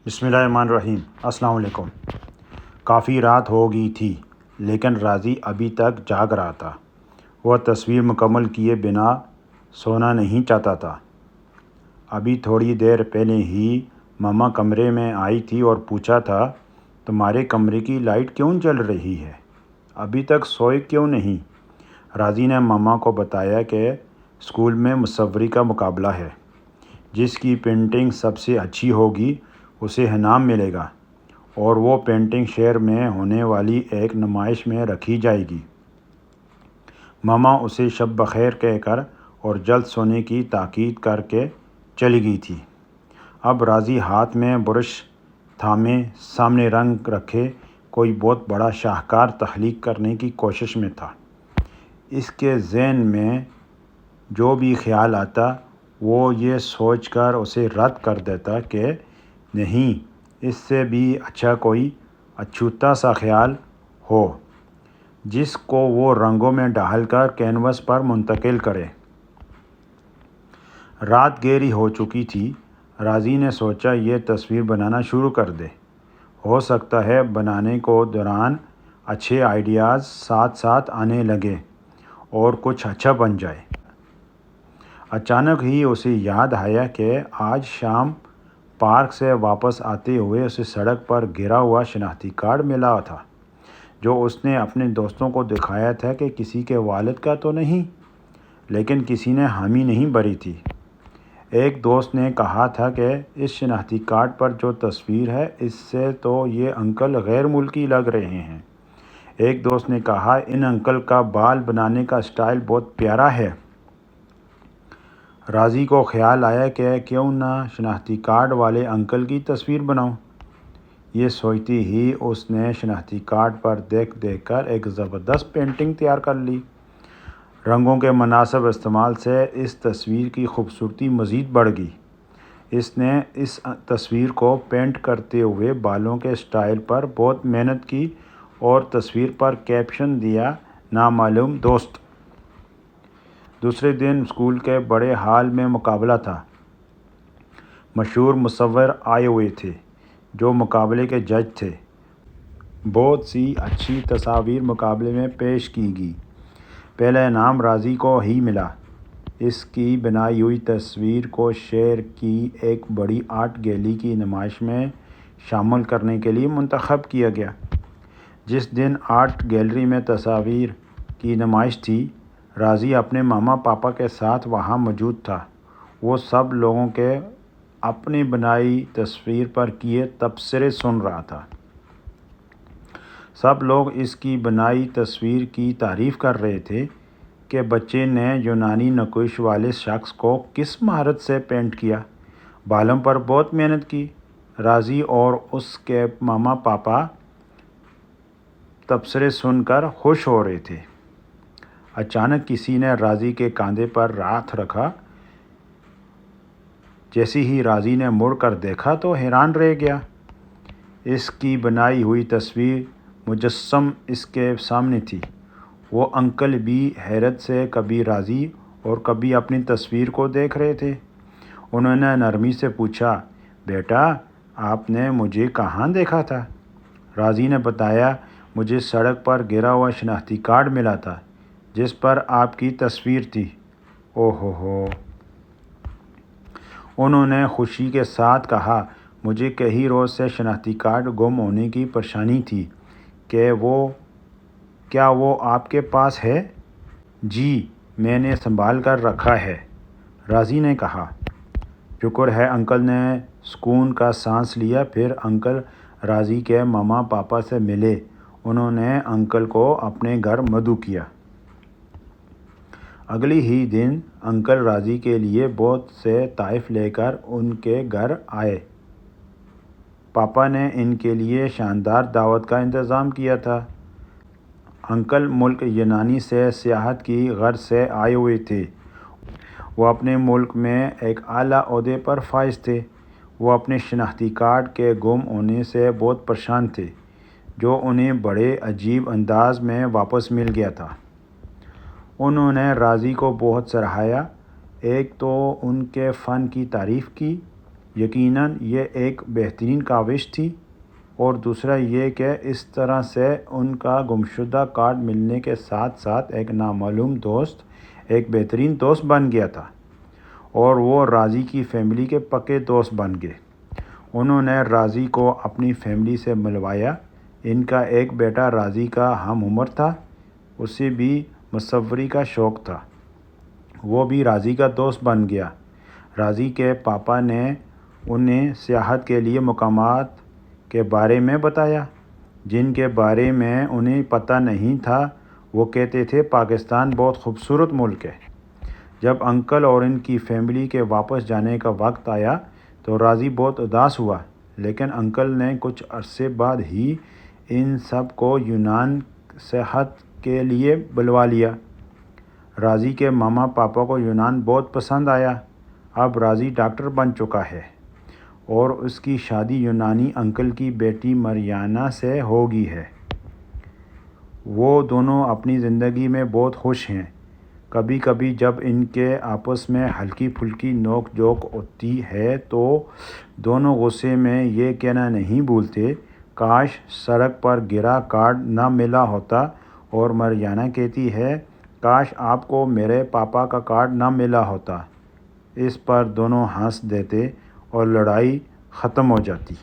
بسم اللہ الرحمن الرحیم۔ السلام علیکم۔ کافی رات ہو گئی تھی لیکن راضی ابھی تک جاگ رہا تھا۔ وہ تصویر مکمل کیے بنا سونا نہیں چاہتا تھا۔ ابھی تھوڑی دیر پہلے ہی ماما کمرے میں آئی تھی اور پوچھا تھا، تمہارے کمرے کی لائٹ کیوں جل رہی ہے؟ ابھی تک سوئے کیوں نہیں؟ راضی نے ماما کو بتایا کہ اسکول میں مصوری کا مقابلہ ہے۔ جس کی پینٹنگ سب سے اچھی ہوگی اسے انعام ملے گا، اور وہ پینٹنگ شہر میں ہونے والی ایک نمائش میں رکھی جائے گی۔ ماما اسے شب بخیر کہہ کر اور جلد سونے کی تاکید کر کے چلی گئی تھی۔ اب راضی ہاتھ میں برش تھامے سامنے رنگ رکھے کوئی بہت بڑا شاہکار تخلیق کرنے کی کوشش میں تھا۔ اس کے ذہن میں جو بھی خیال آتا وہ یہ سوچ کر اسے رد کر دیتا کہ نہیں، اس سے بھی اچھا کوئی اچھوتا سا خیال ہو جس کو وہ رنگوں میں ڈال کر کینوس پر منتقل کرے۔ رات گہری ہو چکی تھی۔ راضی نے سوچا یہ تصویر بنانا شروع کر دے۔ ہو سکتا ہے بنانے کو دوران اچھے آئیڈیاز ساتھ ساتھ آنے لگے اور کچھ اچھا بن جائے۔ اچانک ہی اسے یاد آیا کہ آج شام پارک سے واپس آتے ہوئے اسے سڑک پر گرا ہوا شناختی کارڈ ملا تھا، جو اس نے اپنے دوستوں کو دکھایا تھا کہ کسی کے والد کا تو نہیں، لیکن کسی نے حامی نہیں بھری تھی۔ ایک دوست نے کہا تھا کہ اس شناختی کارڈ پر جو تصویر ہے اس سے تو یہ انکل غیر ملکی لگ رہے ہیں۔ ایک دوست نے کہا، ان انکل کا بال بنانے کا سٹائل بہت پیارا ہے۔ راضی کو خیال آیا کہ کیوں نہ شناختی کارڈ والے انکل کی تصویر بناؤں۔ یہ سوچتے ہی اس نے شناختی کارڈ پر دیکھ کر ایک زبردست پینٹنگ تیار کر لی۔ رنگوں کے مناسب استعمال سے اس تصویر کی خوبصورتی مزید بڑھ گئی۔ اس نے اس تصویر کو پینٹ کرتے ہوئے بالوں کے سٹائل پر بہت محنت کی اور تصویر پر کیپشن دیا، نامعلوم دوست۔ دوسرے دن اسکول کے بڑے ہال میں مقابلہ تھا۔ مشہور مصور آئے ہوئے تھے جو مقابلے کے جج تھے۔ بہت سی اچھی تصاویر مقابلے میں پیش کی گئیں۔ پہلا انعام راضی کو ہی ملا۔ اس کی بنائی ہوئی تصویر کو شہر کی ایک بڑی آرٹ گیلری کی نمائش میں شامل کرنے کے لیے منتخب کیا گیا۔ جس دن آرٹ گیلری میں تصاویر کی نمائش تھی، راضی اپنے ماما پاپا کے ساتھ وہاں موجود تھا۔ وہ سب لوگوں کے اپنی بنائی تصویر پر کیے تبصرے سن رہا تھا۔ سب لوگ اس کی بنائی تصویر کی تعریف کر رہے تھے کہ بچے نے یونانی نقوش والے شخص کو کس مہارت سے پینٹ کیا، بالوں پر بہت محنت کی۔ راضی اور اس کے ماما پاپا تبصرے سن کر خوش ہو رہے تھے۔ اچانک کسی نے راضی کے کاندھے پر ہاتھ رکھا۔ جیسے ہی راضی نے مڑ کر دیکھا تو حیران رہ گیا۔ اس کی بنائی ہوئی تصویر مجسم اس کے سامنے تھی۔ وہ انکل بھی حیرت سے کبھی راضی اور کبھی اپنی تصویر کو دیکھ رہے تھے۔ انہوں نے نرمی سے پوچھا، بیٹا آپ نے مجھے کہاں دیکھا تھا؟ راضی نے بتایا، مجھے سڑک پر گرا ہوا شناختی کارڈ ملا تھا جس پر آپ کی تصویر تھی۔ او ہو! انہوں نے خوشی کے ساتھ کہا، مجھے کئی روز سے شناختی کارڈ گم ہونے کی پریشانی تھی کیا وہ آپ کے پاس ہے؟ جی، میں نے سنبھال کر رکھا ہے، راضی نے کہا۔ شکر ہے، انکل نے سکون کا سانس لیا۔ پھر انکل راضی کے ماما پاپا سے ملے۔ انہوں نے انکل کو اپنے گھر مدعو کیا۔ اگلے ہی دن انکل راضی کے لیے بہت سے تحائف لے کر ان کے گھر آئے۔ پاپا نے ان کے لیے شاندار دعوت کا انتظام کیا تھا۔ انکل ملک یونان سے سیاحت کی غرض سے آئے ہوئے تھے۔ وہ اپنے ملک میں ایک اعلیٰ عہدے پر فائز تھے۔ وہ اپنے شناختی کارڈ کے گم ہونے سے بہت پریشان تھے، جو انہیں بڑے عجیب انداز میں واپس مل گیا تھا۔ انہوں نے راضی کو بہت سراہا۔ ایک تو ان کے فن کی تعریف کی، یقیناً یہ ایک بہترین کاوش تھی، اور دوسرا یہ کہ اس طرح سے ان کا گمشدہ کارڈ ملنے کے ساتھ ساتھ ایک نامعلوم دوست ایک بہترین دوست بن گیا تھا، اور وہ راضی کی فیملی کے پکے دوست بن گئے۔ انہوں نے راضی کو اپنی فیملی سے ملوایا۔ ان کا ایک بیٹا راضی کا ہم عمر تھا، اسے بھی مصوری کا شوق تھا، وہ بھی راضی کا دوست بن گیا۔ راضی کے پاپا نے انہیں سیاحت کے لیے مقامات کے بارے میں بتایا جن کے بارے میں انہیں پتہ نہیں تھا۔ وہ کہتے تھے پاکستان بہت خوبصورت ملک ہے۔ جب انکل اور ان کی فیملی کے واپس جانے کا وقت آیا تو راضی بہت اداس ہوا، لیکن انکل نے کچھ عرصے بعد ہی ان سب کو یونان سیاحت کے لیے بلوا لیا۔ راضی کے ماما پاپا کو یونان بہت پسند آیا۔ اب راضی ڈاکٹر بن چکا ہے اور اس کی شادی یونانی انکل کی بیٹی مریانا سے ہو گئی ہے۔ وہ دونوں اپنی زندگی میں بہت خوش ہیں۔ کبھی کبھی جب ان کے آپس میں ہلکی پھلکی نوک جھوک ہوتی ہے تو دونوں غصے میں یہ کہنا نہیں بھولتے، کاش سڑک پر گرا کارڈ نہ ملا ہوتا، اور مریانا کہتی ہے کاش آپ کو میرے پاپا کا کارڈ نہ ملا ہوتا۔ اس پر دونوں ہنس دیتے اور لڑائی ختم ہو جاتی۔